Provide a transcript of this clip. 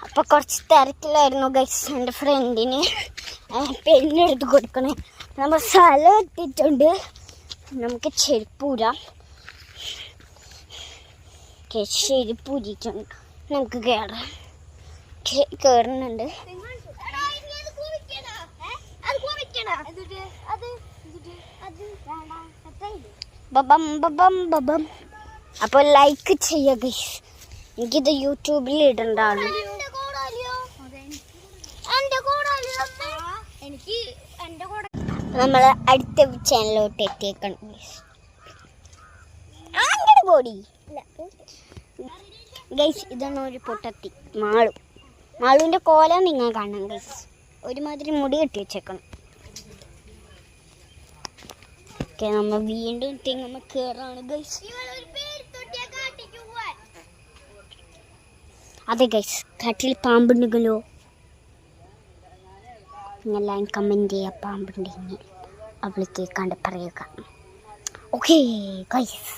അപ്പോൾ കുറച്ച് തിരക്കിലായിരുന്നു ഗൈസ്. എൻ്റെ ഫ്രണ്ടിന് പെണ്ണെടുത്ത് കൊടുക്കണേ. നമ്മൾ സ്ഥലം എത്തിയിട്ടുണ്ട്. നമുക്ക് ചെരുപ്പൂരാം. ചെരുപ്പൂരിയിട്ടുണ്ട്. നമുക്ക് കയറുന്നുണ്ട്. അപ്പോൾ ലൈക്ക് ചെയ്യുക ഗൈസ്. എനിക്കിത് യൂട്യൂബിൽ ഇടണ്ടാണ്. നമ്മൾ അടുത്ത ചാനലിലോട്ട് എത്തിയേക്കണം ബോഡി ഗൈസ്. ഇതാണ് ഒരു പൊട്ടത്തി മാളുവിൻ്റെ കോല നിങ്ങൾ കാണണം ഗൈസ്. ഒരുമാതിരി മുടി കെട്ടി വെച്ചേക്കണം. ഓക്കെ, നമ്മൾ വീണ്ടും തെങ്ങുമ്മ കയറാണ് ഗൈസ്. അതെ ഗൈസ്, കാട്ടിൽ പാമ്പുണ്ടെങ്കിലോ നിങ്ങളെല്ലാം കമൻറ്റ് ചെയ്യുക. പാമ്പുണ്ടെങ്കിൽ അവൾ കേൾക്കാണ്ട് പറയുക. Okay guys.